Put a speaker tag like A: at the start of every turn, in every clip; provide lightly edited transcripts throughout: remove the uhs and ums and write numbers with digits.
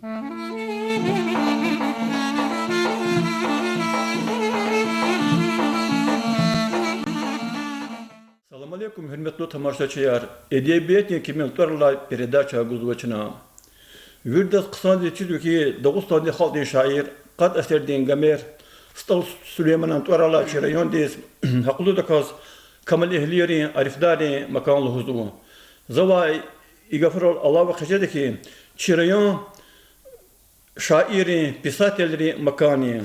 A: Салам алейкум, hürmetli тамашачылар. Edebiyat kimliklerle передача guzvaçına. Virdas kısaca çizgi Dağıstan'da halkın şair, qad eserdiğin gamer, Stal Süleyman'ın tuarala çirayon des, haqlu da kaz, kamal ehliyerin, arifdari, makanlı huzumu. Zavay, igafrol Allah ve kıcadaki, çirayon, şairin, pisateleri makani.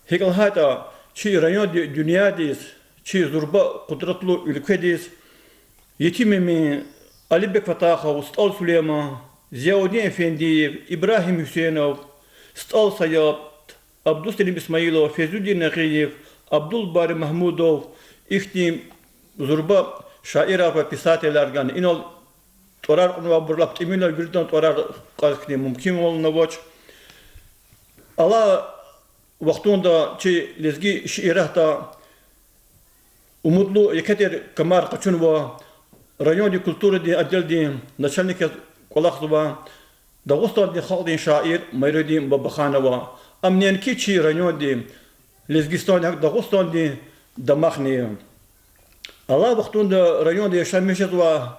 A: Hekal hata, çirayon dünya des, çi zurba kudretli ülke des, yetimimin, Ali Bek Fataha, Stal Süleyman, Ziyaudin Efendiyev, İbrahim Hüseyinov, Stal Sayat, Abdülselim İsmailov, Feyzuddin Nagiyev, Abdülbari Mahmudov, İhtim Zurba şair ve pisatelerden inol torar onu burlap eminler birden torar kalkni mümkün olna voç. Allah vaktunda çi lezgi şiirahta umutlu yeketer kamar kaçun va rayoni kulturu di adel начальник Колахзова, Дагостан халдин шаир, Майрудин Бабаханова, Амненки чи райони Лезгистан Дагостан Дамахни. Allah vaktunda rayonda yaşamışızwa,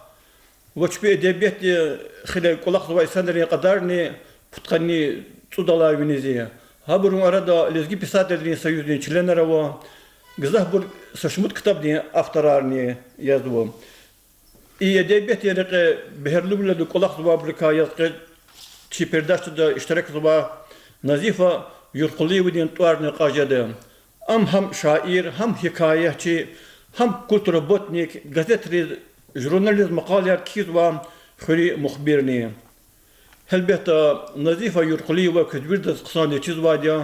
A: Voçbi edebiyatı xile Kolahzova isanlarına kadar ne putkani tudala vinizi. Ha burun arada Lezgi Pisatelerinin Soyuzun çilenleri var. Gızah bur saşmut kitap diye aftararını yazdı. İyi edebiyat yerine beherli bile de Kolahzova bırkayet çi perdaşta iştirak zıva Nazifa Yurkuliyevi'nin tuarını qajadı. Ham şair, ham hikayetçi, ham kulturobotnik, gazetri, jurnalist maqaler kizva, xuri muhbirni. Elbette Nazifa Yurkuliyeva kızbirde kısa çizva diye,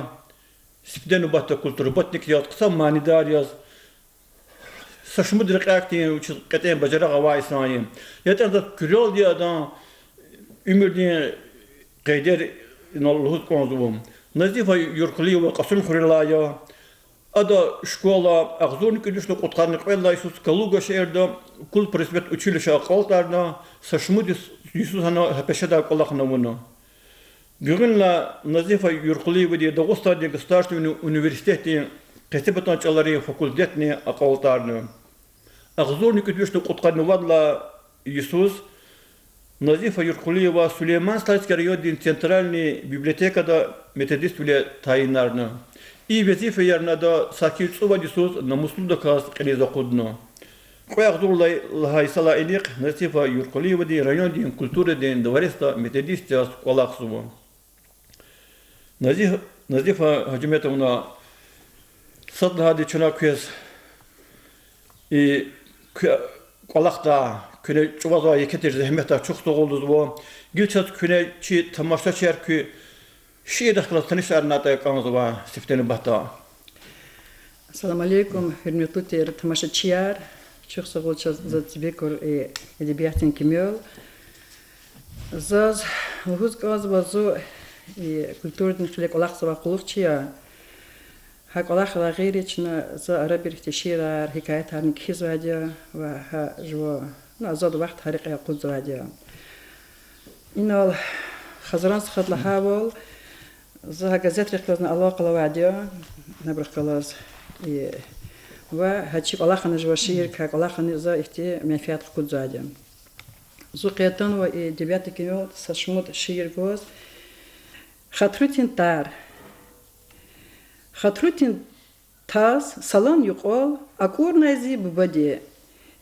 A: sipdenu batta kulturobotnik yaz, kısa manidar yaz. Saçmı direkt aktiyen, qat'en bacara qava İsrail. Yeter da kürol diye adam, ümürdiğin qeyder inalluhut konzuvum. Nazifa Yurkuliyeva qasım xurilaya, Ada школа, Ахзорник идущий отхарник Элла Иисус Калуга шерда, кул просвет училище Акалтарна, Сашмудис Иисусана Хапешеда Колахнавуна. Гюринла Назифа Юркулиева де Дагостане государственный университете, Кесебетанчалари факультетне Акалтарна. Ахзорник идущий отхарнивадла Иисус, Назифа Юркулиева Сулейман Стальский район центральной библиотекада методист вile tayinlarını. İyi vazife yerine de sakil suvadisuz namuslu da kas qeliza qudno. Qoyaq durlay lahaysala ilik Nazifa Yurkuliyeva de rayon din kultura din dvarista metodistas qolaqsuva. Nazifa Hacimetovna sadla hadi çunakes qolaqda küne çuvaza yeketir zehmeta çok soğuldu bu. Gilçat küne çi tamaşa çerkü şiir aklatını şarnata kanzıva sifteni bahta.
B: Assalamu alaikum, hürmetli tamaşaçılar. Çok sağ olun za tibekor edebiyatın kimyol. Zaz huz gaz bazu kulturun şulek olaq sava qulukçıya. Hak olaq la gayri çna za ara bir şiirar hikayetlerini kizvadiya ve ha jwa na zad vaqt hariqa quzvadiya. İnal Haziran sıxatla havol За газет реклазна аллаqa lavadiya nabraqalaz ve haçik Allah'ın jvaşir ka Allah'ın za ihti menfaat qudzadı. Zuqiyatan ve edebiyat kino saşmut şiir goz. Khatrutin taz salan yuqol akur nazi bubadi.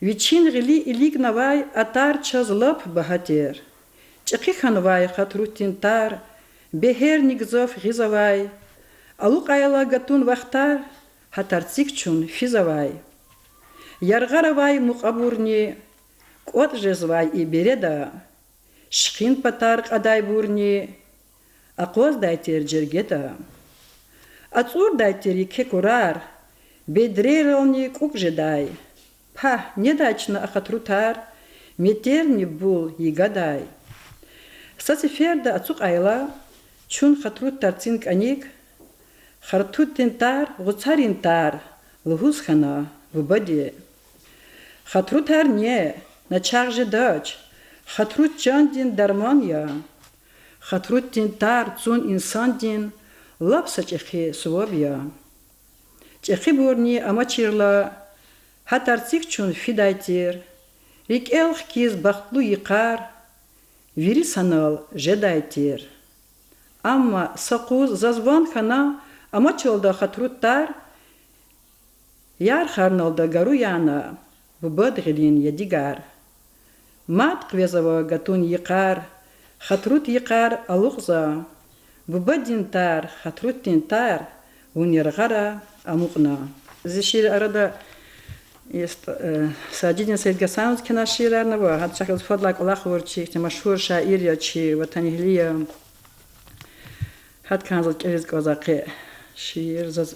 B: Vichin gili ilig navay atar chazlap bahatir. Çiqi khanvay khatrutin tar Beher nigzov gizavay, aluk ayala gatun vaqtar, hatartsik chun fizavay. Yargaravay muqaburni, qot jezvay ibereda, shqin patar qaday burni, aqoz dayter jergeta. Atsur dayteri kekurar, bedrerolni qukjeday, pa nedachna akhatrutar, meterni bul yigaday. Sasiferda atsuk ayla, Чун хатрут тарцин каник, хартут тентар, гуцарин тар, лгусхана, вбади. Хатрут не, на чарже дач, хатрут чандин дарман я, Хатрутин тар цун инсандин лапса чехи сувабия. Чехи бурни амачирла хатарцик чун фидайтир. Рик элх киз бахтлу икар вири санал жедайтир. Амма сакуз зазван хана амачолда хатруттар яр харналда гару яна бубадгилин ядигар. Мат квезава гатун икар хатрут икар алухза бубадин тар хатруттин тар униргара амукна. Зишир арада Саджидин Саид Гасанович кина шиирlarni bor. Hat shakl fadlak Alloh urchi, mashhur shoir yochi vatanihliya. Hat kanzal keriz gozaqi şiir zaz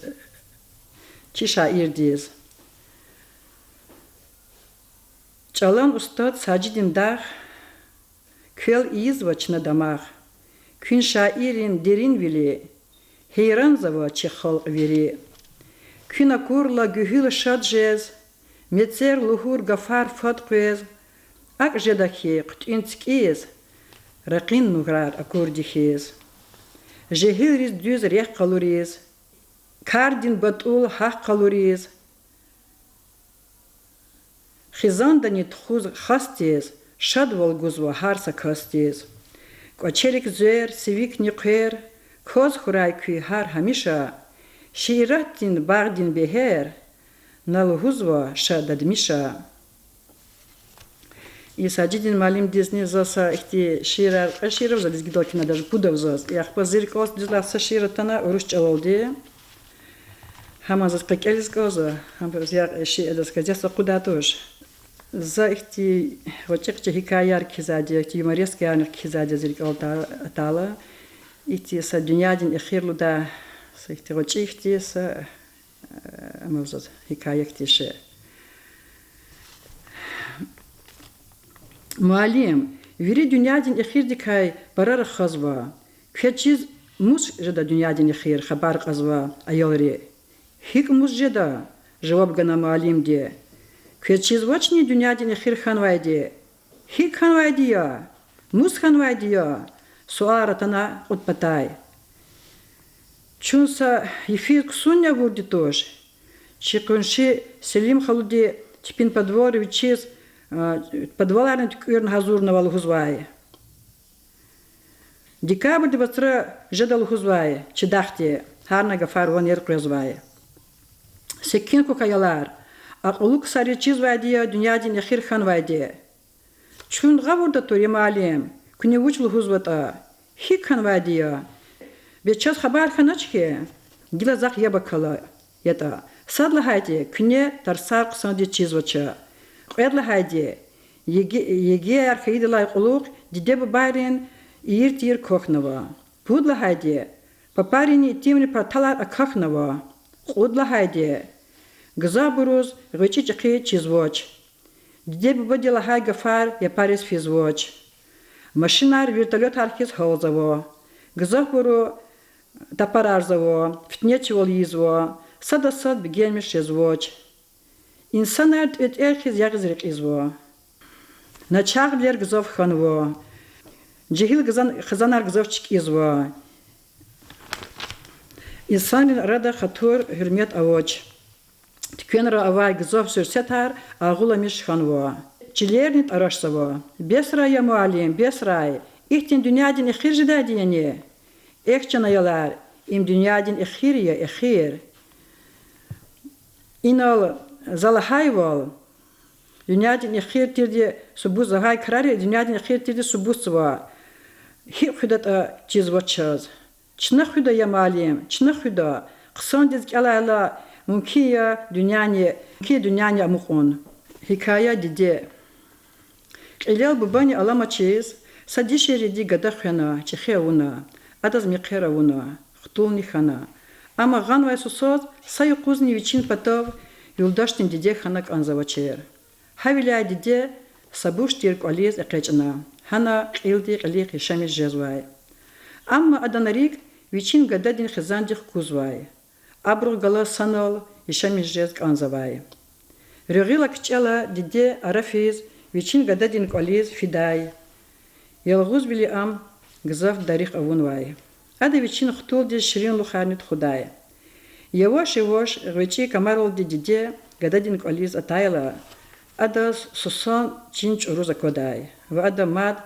B: ki şair diyiz. Çalan ustad Sacidin dağ köl iz vaçna damağ. Kün şairin derin vili heyran zava çi xalq veri. Kün akurla gühül şadjez Metzer luhur gafar fatquez ak jedakhi qtinskiz raqin nugrar akordihiz jehiriz düz reh qaluriz kardin batul haq qaluriz khizandani tkhuz khastiz shadwal guzwa harsa kastiz qocherik zer sivik niqer koz khuray ki har hamisha shiratin bagdin beher Налгузва шададмиша. И Саджидин малим дизни заса ихти широв за дизгидокина даже пудов зас. Я хпазиркос дизласа широтана урушчалолди. Хама зас пекелискоза. Хама я ши эдас казяса кудатуш. За ихти вочекче хикаяр кизади, ихти юморески анер кизади зиркол тала. Ихти са дунядин ихирлуда са ихти вочехти са Amazot hikaye ktişe. Muallim, veri dünyadin ixirdikay barar xazva. Khechiz mus jeda dünyadin ixir xabar qazva ayolri. Hik mus jeda jawab gana muallim de. Khechiz vachni dünyadin ixir xanvaydi. Hik xanvaydi ya. Mus xanvaydi ya. Suaratana utpatay. Чунса ефир ксуня вурди тоже. Чекунши Селим Халуди типин подворовичиз подваларный тюрн газурна валхузвай. Декабрь дебастра жадал хузвай. Чедахте харна гафар вон еркрезвай. Секинку каялар. Акулук саричиз вайдия дунядин яхир хан вайдия. Чун гавурда тури малим. Куни вучлу хузвата. Хик хан вайдия. Beçaz haber xanaçke gilazaq yabakala yata sadla haydi küne tarsaq sandi çizvaça qedla haydi yege arxaydı layquluq dide babarin irtir kokhnava budla haydi paparini timri patalar akakhnava qudla haydi gzaburuz gıçıçqi çizvoç dide babadila hay gafar yaparis fizvoç maşinar vertolyot arxiz havzavo gzaburu Tapararzovo, Fitnechvol izvo, sadasad begelmiş jezvoç. İnsan et erkiz yagzrik izvo. Naçağler gzov xanvo. Cehil xazanar gzovçik izvo. İnsanın rada xatur hürmet avoç. Tükönra avay gzov sürsetar ağulamış xanvo. Çilernit araşsavo. Besraya mualim, besray. İhtin dünyadin ikhir jida diyeni. Ekçanayalar, im dünyadin ekhiriye ekhir. İnal zalahayval. Dünyadin ekhir tirdi subuz zahay kararı dünyadin ekhir tirdi subuzva. Hip xudat çizvaçaz. Çna xuda yamalim, çna xuda. Qsan dizk alayla mumkiya dünyani amukon. Hikaya dide. Ilal babani alamaçiz. Sadişeri di gadakhana, çixeuna. Adaz miqeravuna, xtulni xana. Ama ganvay susod sayuquzni vichin patov yuldaştin dide xanak anzavaçer. Havilay dide sabush tirk aliz eqechna. Hana qildi qiliq shamish jezvay. Amma adanarik vichin gadadin khizandik kuzvay. Abru gala sanol shamish jez anzavay. Regila kchela dide arafiz vichin gadadin aliz fiday. Yalğuz bili am гзав дарих авунвай. Ада вичин хтулди ширин лухарнит худая. Явош гвичи камарлди диде гададин колиз атайла. Ада сусон чинч уруза кодай. Ва ада мад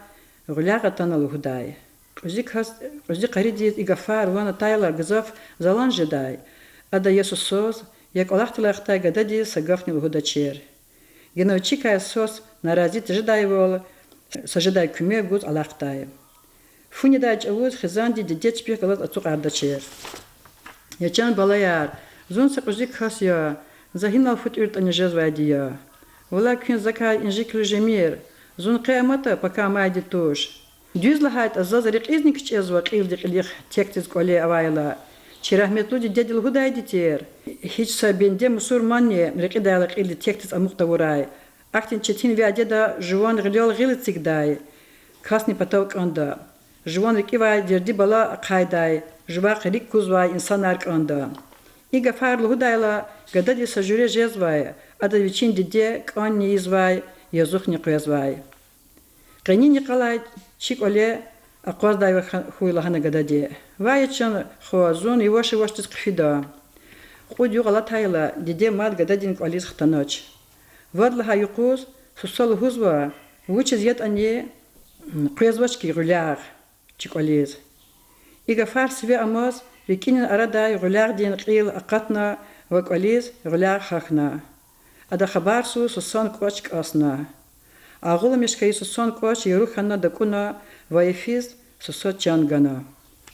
B: гулягатана лугудай. Узи қаридит игафар вана тайла гзав залан жедай. Ада Есусоз як олахтылахтай гадади сагафни лугудачер. Геновчика сос наразит жедай вол сажедай куме гуз алахтай. Фунидач авуз хизанди дидеч пек алат ацук ардачер. Ячан балаяр зун сакузик хася захинал фут урт анижезвадия. Валакин закай инжик режимир зун қиямата пока майди туш. Дюзлахайт азазарик изник чезва қилдик илих тектиз коле авайла. Чирахмет люди дедил гудай дитер. Хич сабенде мусурманне рекидайлак или тектиз амуқтавурай. Ахтин четин вядеда жуан гилел гилицигдай. Касни патаук анда. Жуан рекивай дерди бала қайдай. Жуа қирик кузвай инсан арк анда. Ига фарлу гудайла гадади сажуре жезвай. Ада вичин диде кан не извай. Язух не куязвай. Кани Николай чик оле акваздай хуйлахана гадади. Ваячан хуазун ивоши воштис кфида. Худ югала тайла диде мад гададин колиз хтаноч. Вадлаха юкуз сусал хузва вучиз ят ане куязвачки гуляр чик олиз. Ига фарсве амоз рикинин арадай гуляр дин қил акатна вак олиз гуляр хахна. Ада хабарсу сусан квачк асна. Агула мешкай сусан квач ерухана дакуна вайфиз сусот чангана.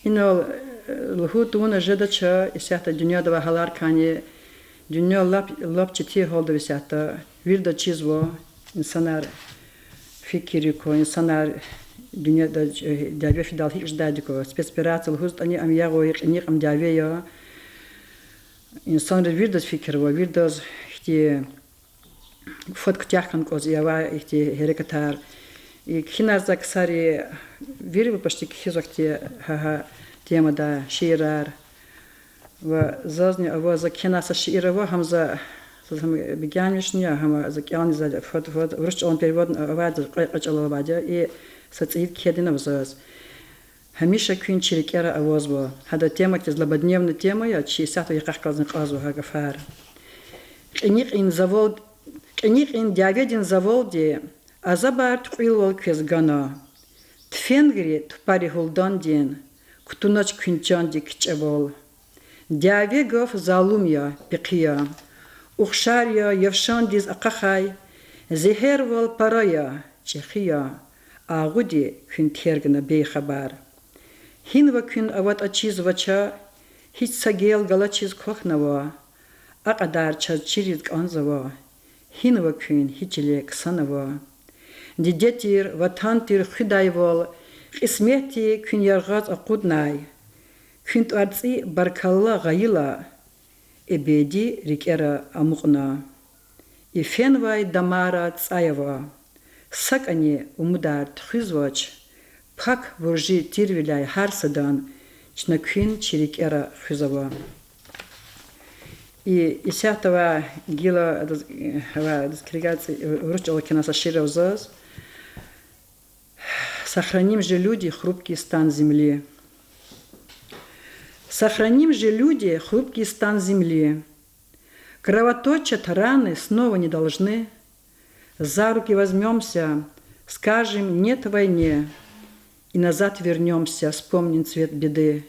B: Инол лхутуна жедача исята дюняда вахалар кани дюня лап чити холда висята вирда чизво инсанар фикирико инсанар дюняда дяве фидал хиждадико спецоперация лхуст ани амьяго ник амдявея инсан вирда фикирво вирда хти фотк тяхан коз ява ихти херекатар и киназак сари вирбу почти хизакти ха тема да ширар ва зазни ава за кинаса ширава хамза бигянишня хама за кян за фот врыч он перевод авад качала бадя и сацид кедина взаз хамиша кюнчирикера авозбо хада тема злободневная тема я чисато якахказны казу хагафар кеник ин завод кеник ин дяведин заволди азабар тқилвал квезгана тфенгри тпари хулдан дин ктунач кюнчанди кичевол дявегов залумя пикия ухшария евшандиз акахай зехервал парая чехия агуди кюнтергна бейхабар хинва кюн ават ачиз вача хич сагел галачиз кохнава акадар чачириз канзава хинва кюн хичле ксанава дидетир ватантир хидайвол қисмети күн ярғаз ақуднай күнт арци баркалла ғайла эбеди рикера амуқна ифенвай дамара цаева сакани умудар тхизвач пак вуржи тирвиляй харсадан чна күн чирикера хизава и исятава гила дискригации вручала кинаса ширавзаз. Сохраним же люди хрупкий стан земли. Сохраним же люди хрупкий стан земли. Кровоточат раны снова не должны. За руки возьмемся, скажем нет войне, и назад вернемся, вспомним цвет беды.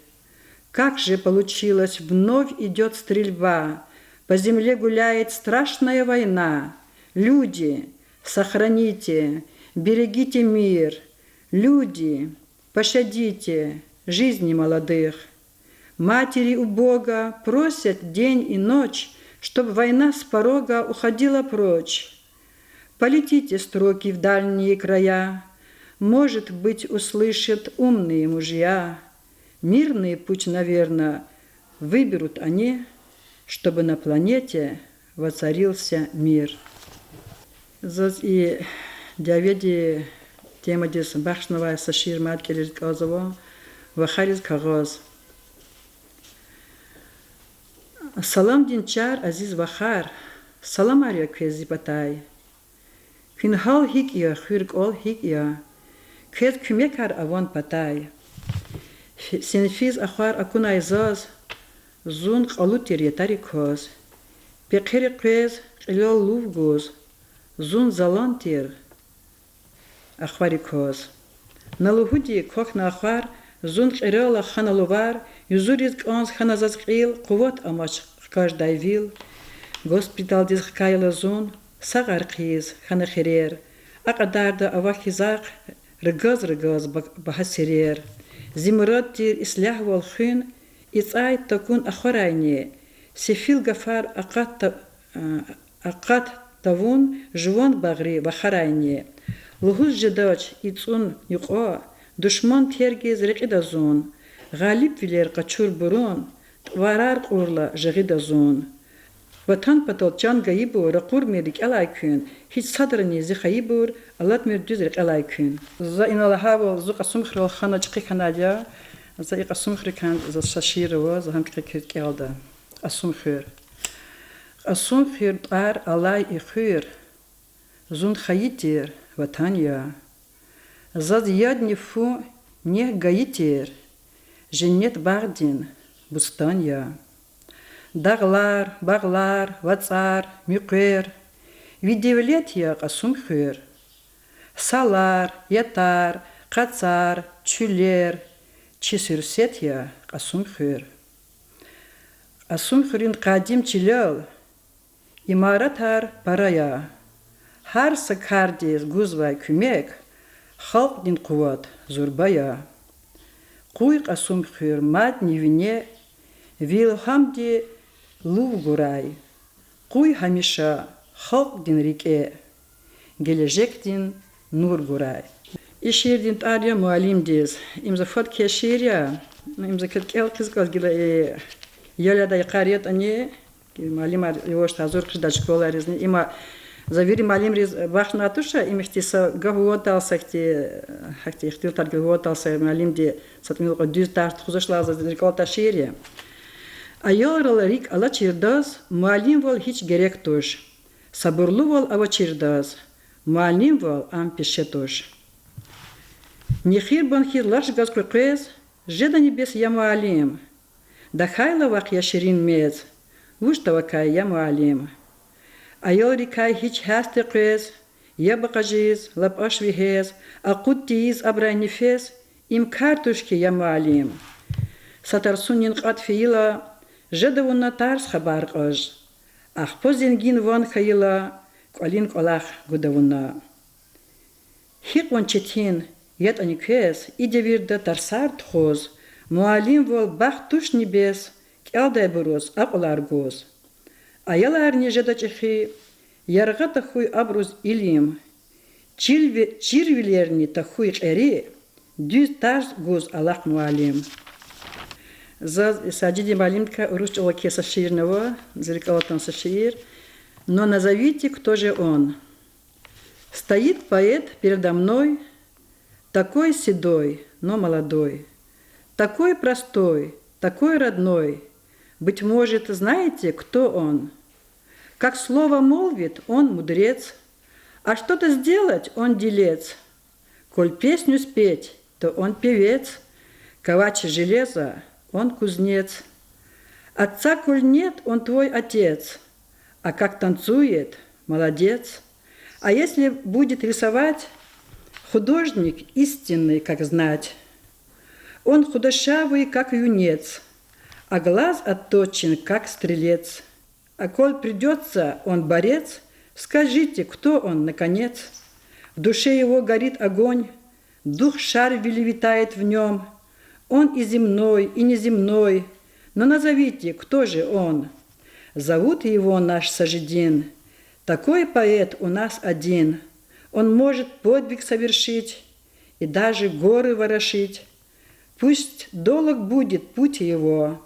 B: Как же получилось, вновь идет стрельба, по земле гуляет страшная война. Люди, сохраните, берегите мир. Люди, пощадите жизни молодых. Матери у Бога просят день и ночь, чтоб война с порога уходила прочь. Полетите строки в дальние края, может быть, услышат умные мужья. Мирный путь, наверное, выберут они, чтобы на планете воцарился мир. И дяведи тема дес бахшнова сашир мад келер казава вахариз кагаз. Салам динчар азиз вахар, салам ария квези батай. Квин хал хик я, хирк ол хик я, квез кумекар аван патай. Синфиз ахвар акунайзаз зун қалутер етарикоз. Пекхери квез қилол лувгоз. Зун залантер ахварикоз. Налугуди кохна ахвар зун қирола ханалувар. Юзуриз конс ханазаз қил қувот амач каждай вил. Госпитал диз хкайла зун сагар қиз ханахирер. Ақадарда авахизақ рыгаз бахасирер. Зимрот тир ислях волхын ицай такун ахорайне. Сефил гафар акат тавун жвон багри бахарайне. Лухуз жадач ицун юқо душман тергез рикидазун. Галиб вилер качур бурун тварар қурла жагидазун. Ватан патолчан гаибу ракур мерик алайкун. Хич садрани зихаибур аллат мердюз рик алайкун. За иналахавол зу қасумхрол хана чқи канадя. За и қасумхри кан за шаширова за хамкри киркелда. Қасумхир. Қасумхир ар алай ихир. Зун хаитир ватанья. За зиядни фу не гаитир. Женет бардин бустанья. Дағлар, бағлар, вацар, мюқер. Видевлетия қасумхир. Салар, ятар, қацар, чүлер. Чесүрсетия қасумхир. Қасумхирин қадим чилел. Имаратар парая. Хар сакардиз гузвай күмек. Халк дин қуат зурбая. Қуй қасумхир мад невине. Вилхамди лувгурай. Қуй хамиша халк дин рике. Гележек дин нургурай. Ишир дин тария муалим диз. Имза фот кеширия. Имза кеткел кизгал гила яляда якарет ане. Муалима его штазур кжда школа резни. Има завири муалим рез бахна туша. Им ихтиса гавуоталса хахти ихтил тар гавуоталса муалим ди сатмилка дюз тар тхузашлаза диркал таширия. Ayol rik ala çirdas, muallim vol hiç gerek toş. Sabırlı vol ava çirdas, muallim vol am pişe toş. Nihir banhir larş gaz kukez, jeda nibes ya muallim. Da hayla vak ya şirin mez, vuş tavakay ya muallim. Ayol rikay hiç haste kez, ya bakajiz, lap aşvihez, akut tiyiz abray nefes, im kartuşki ya muallim. Satarsunin qat fiila, Жедовна тарс хабар ож. Ах позингин вон хаила, колин колах гудовна. Хикон четин, ят аникес, иде вирда тарсар тхоз. Муалим вол бах туш небес, кялдай буроз, акулар гоз. Аялар не жеда чехи, ярга тахуй абруз илим. Чирвилерни тахуй эри, дюз тарс гоз аллах муалим. За садиди малимка русчила кеса ширного, зеркалотан сашир. Но назовите, кто же он. Стоит поэт передо мной, такой седой, но молодой, такой простой, такой родной. Быть может, знаете, кто он? Как слово молвит, он мудрец, а что-то сделать, он делец. Коль песню спеть, то он певец, ковач железа, он кузнец. Отца, коль нет, он твой отец. А как танцует, молодец. А если будет рисовать, художник истинный, как знать. Он худощавый, как юнец, а глаз отточен, как стрелец. А коль придется, он борец, скажите, кто он, наконец. В душе его горит огонь, дух шарвели витает в нем. Он и земной, и неземной, но назовите, кто же он? Зовут его наш Сажидин. Такой поэт у нас один. Он может подвиг совершить и даже горы ворошить. Пусть долг будет путь его,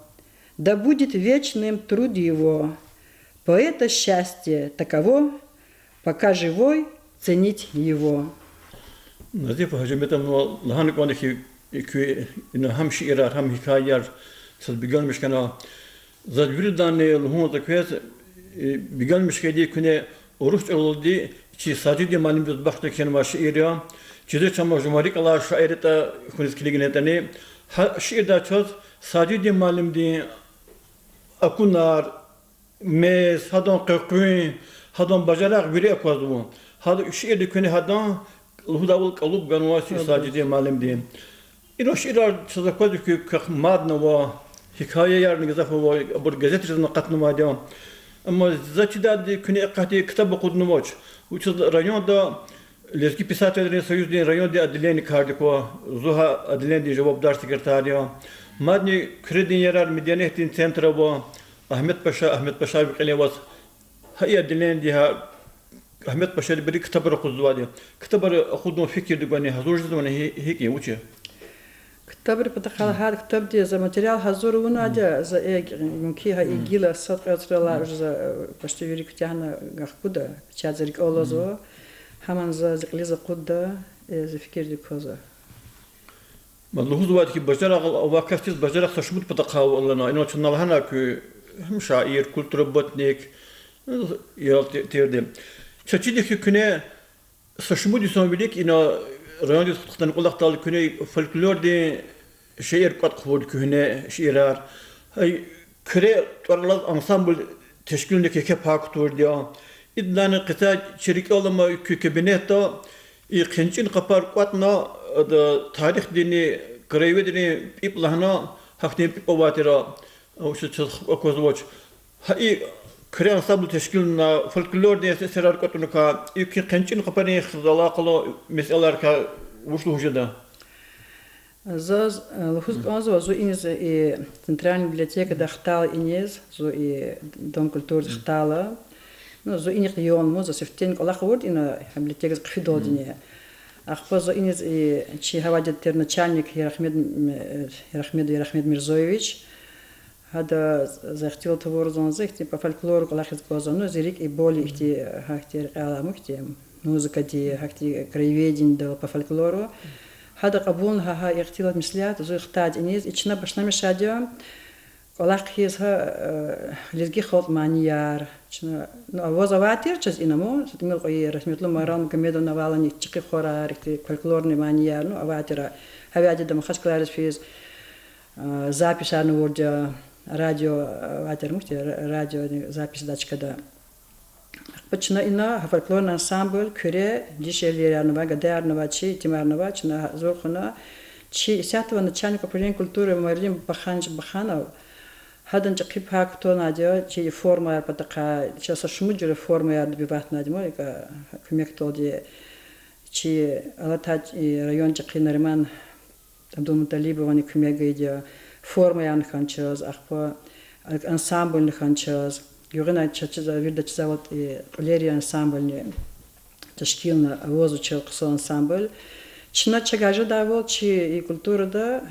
B: да будет вечным труд его. Поэта счастье таково, пока живой ценить его.
A: هم شعرات هم حكايات بيقال مش كنا زاد بردان لهم تكويس بيقال مش كدي كنا oruç oldu ki sadece malum bir başta kendi şiirya çiğde çama jumarik Allah şairete kunis kiligine tane شيء ده شوز ساجد معلم دي أكونار ميز هذون قوين هذون بجراق بري أكوزو هذا شيء ده كونه هذون الهدا والقلوب جنواسي ساجد معلم دي إنه شيء ده شوز كوزو كمادنا و حكاية يعني جزافه و أبور جزيرة نقطنا ما ديم أما زاتي ده كونه قاتي كتاب قدنا موج وشوز رأيون ده لسکی پیسات در سویز دی رایون دی ادلین کارد کو زوها ادلین دی جواب دار سکرتاریا مادنی کردین یرار مدینه تین سنتر با احمد پاشا بقلی واس هی ادلین دی ها احمد پاشا بری کتاب رو خود کتاب رو خودم فکر دیگانی حضور زدم هیکی وچه
B: كتاب بتخيل هذا كتاب دي زي ماتريال حضور ونادى زي ممكن هاي جيلا صدق أسرع زي بشتري كتيانا غخبودا كتيازريك أولازو همان زي ليزا قودا زي فكر دي كوزا
A: ملحوظ وقت كي بجرا وقت كيس بجرا خشمت بتقاو الله إنه شنو لهنا كي هم شاعر كولتور بوتنيك يال تيردم شتيدي كنا خشمت يسون بيدك إنه رياضي تختن قلنا تال كنا فولكلور دي شعر قد خود كنا شعرار هاي كره تورلاد انسامبل تشكيل دك كباك تور ديا إدلان قطع شركة لما كبنيتا يخنشين قبار قطنا تاريخ ديني كريوة ديني بيبلهنا حقين بيبواترا أو شو أكوزوج هاي كره انسامبل تشكيلنا فولكلور دي سرار قطنا كا يخنشين قبارين خزلا قلو مسألة كا وشلو جدا
B: زاز لحوظ قانزو زو إنز центральная библиотека дахтала инез зо и дом культуры дахтала ну зо иних район мо за сефтен колах ворд ина библиотека қфидодине ахпа зо инез и чи хавадет начальник Ерахмед Мирзоевич هذا زختيل تور زونزه إختي بفولكلور колах изгозано зирик и боли إختي هاختي علامكتي музыка دي هاختي краеведение да по фольклору هذا قبول ها اختلاط مثليات زو اختاد إنيز إتشنا بشنا مشاديو قلاق هيزها لزجي خلط مانيار إتشنا نوازا واتير چز إنمو ستميل قوي رسميت لو مرام كميدو نوالاني تشقي خورا ركتي فولكلورني مانيار نو أواتيرا هذا عدد دم خش كلارس فيز запись أنا ورد راديو واتير مختي راديو запись داتش كده Почна ина фольклорный ансамбль кюре дишелерянова гадарнова чи тимарнова чна зорхуна чи сятого начальника управления культуры Марлим Баханов хадан чи кипак то надя чи форма патака сейчас шмуджер форма я добивать надя ка кумек тоди чи алатач район чи Нариман Абдулмуталибова не кумега идя форма я нханчаз ахпа ансамбль нханчаз Юрина чачиза вида чизават и Лерия ансамбль ташкилна авозу челксо ансамбль чина чагажа давол чи и культура да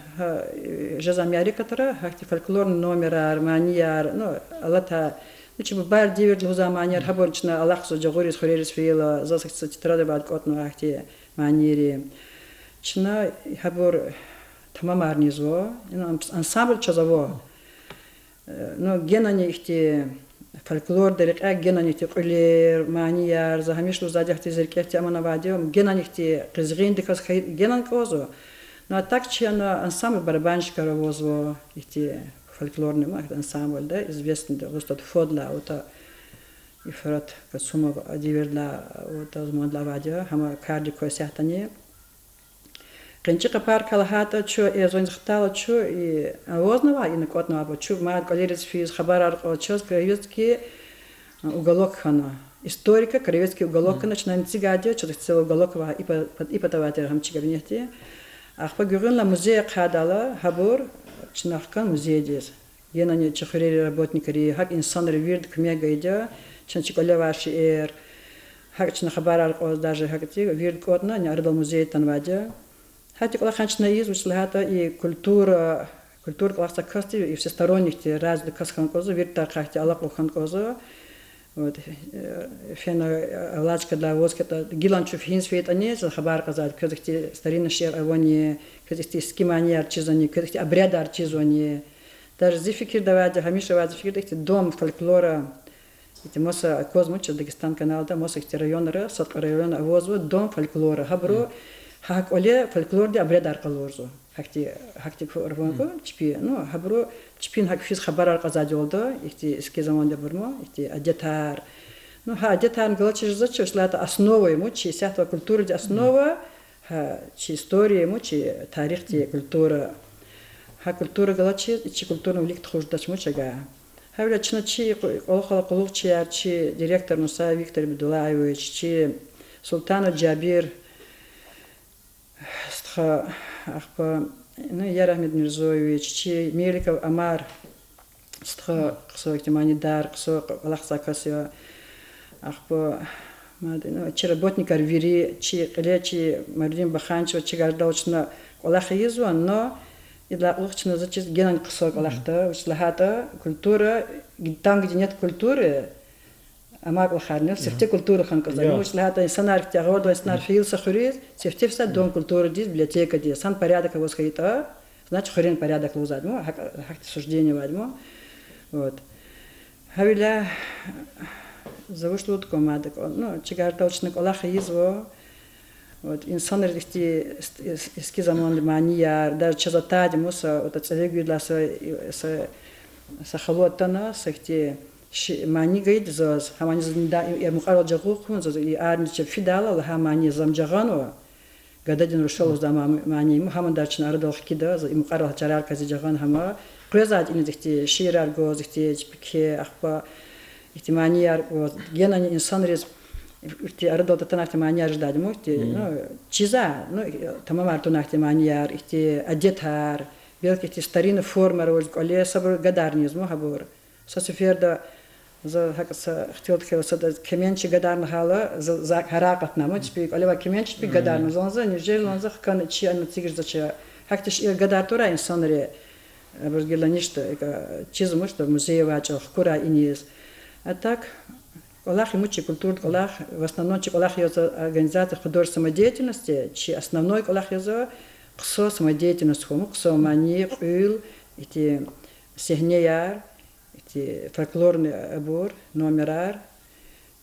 B: жаза Америкатара хахти фольклорный номер арманияр ну алата ну чи бар дивер луза манияр хаборчна алахсо жагорис хорерис фила засакса титрада бад котно хахти манери чина хабор тамам арнизо ансамбль чазаво ну генани ихти فولكلور دريق جنا نيتي قلير مانيار زهميش لو زاديختي زركيتي امانا بعديهم جنا نيتي قزغين ديكاس خي جنا كوزو но так че она ансамбль барабанщика ровозво эти фольклорный маг ансамбль да известный да вот тот фодла вот и фрат касума адиверла вот азмодла вадя хама карди косятани Кенчика парка лахата чо и зонзхтала чо и вознова и накотного бо чо мат галерис физ хабарар чо краеведский уголок хана историка краеведский уголок начинает цигадио чо целый уголок ва и потаватер хамчи кабинете ахпа гурунла музей кадала хабур чинахкан музей дес енани чохрери работникари хак инсан ревирд кмега идя чанчиколя ваши хак чин хабарар даже хак ти вирд котна не ардал музей танвадя Хати кола ханчна изучила хата и культура класса касти и всесторонних те разных касханкозу вирта хати алаклу ханкозу вот фена авлачка для воскета гиланчув хинсвет они за хабар казать козахти старинный шер авони козахти скимани арчизони козахти обряд арчизони даже зификир давади хамиша вади фикир дехти дом фольклора эти моса козмуча Дагестан канал да моса эти районы сот район авозу дом фольклора хабру Хак оле фольклор де обряд аркалорзо. hakti kurbanko çipi no habro çipin hakfiz haber kazandı oldu işte eski zamanda burma işte adetar no ha adetar galçızda çözlata основой mu çi siyasat kültürü de основа ha çi история mu çi tarih de kültürü ha kültürü galçı çi kültürün lik txujdaç mu çaga havla çna çi olxala qulukçı çi direktor Musa Viktor Bedulayeviç çi Sultan Cabir стха ахпа ну я Рахмет Мирзоевич чи Меликов Амар стха ксо Тиманидар ксо Алахсакасио ахпа ну чи работник Арвири чи Лечи Мардин Баханчева чи Гардалчна Алахизу но идла улчна зачис генан ксо Алахта услахата культура там где нет культуры Амак лахарнил, сефте культура ханказа. Уж лата инсанар тягор, до инсанар фил сахурит, сефте вся дом культуры дис, библиотека дис, сан порядок его схайта, значит хорен порядок лузадмо, хакти суждение вадмо. Вот. Хавиля завышло от комады, ну чигар толчник Аллаха изво. Вот инсанар дихти иски заман мания, даже чазатади муса, вот отцелегу для са халотана, сахти معنی گید زاز همانی زنده مقارن جاگو خون زاز آرنی چه فیدال الله همانی زم جهانو قدادین رشول زم معنی محمد درچن آردال خیده زاز مقارن چرار کسی جهان همه قیزاد این زختی شیرار گوز زختی چپکی اخبا احتمالی گوز گنای انسان ریز احتی آردال تنها احتمالی دادی مو احتی چیزا نو تمام آردون احتمالی احتی عادتار بیاد احتی ستارین فرم روز کلی صبر قدارنیز مو هبور سوسفیردا за хотел сказать кеменчи гадарна хала за харакатна мочь пик алева кеменчи пик гадарна зонза нежел зонза кан чи ан тигр зача хактиш гадар тура инсанре бергела ништа чизму что музей вачо кура инис а так Аллах ему чи культур Аллах в основном чи Аллах его организация художественной самодеятельности чи основной Аллах его ксо самодеятельность хому ксо мани ил эти сигнеяр фольклорный обор, номерар.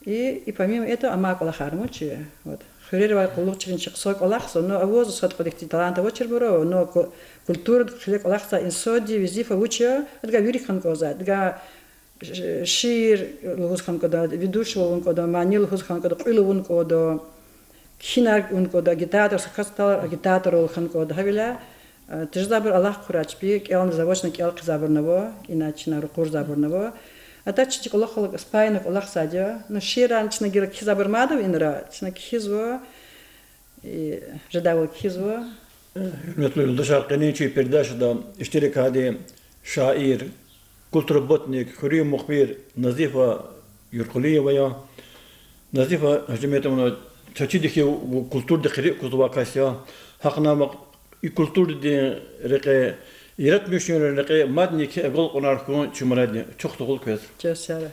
B: И помимо этого амак Аллахар мочи. Вот. Хурирова кулукчин чиксок Аллахса, но авозу сад подихти таланта вочербуро, но культура хлек Аллахса инсоди визифа уча, отга вирихан коза, отга шир лухусхан кода, ведущего лун кода, манил лухусхан кода, қилу лун кода, кинар лун кода, агитатор, сахастал агитатор лун кода, хавиля. Ты же забыл Аллах курачпи, кел завочно кел заборного, иначе на руку заборного. А так чтик Аллах спайнок Аллах садя, но ширан чна гира кизабормадов инра, чна кизво и ждал кизво.
A: Метлю дошар каничи передача да иштирик хади шаир, культурботник, хурий мухбир Назифа Юркулиева я. Назифа хажиметомна чачидихи культур дихри кузва кася хакна и культура де реке ират мишнер реке мадни ке гол конаркон чумради чохтогол кез.
B: Чесара.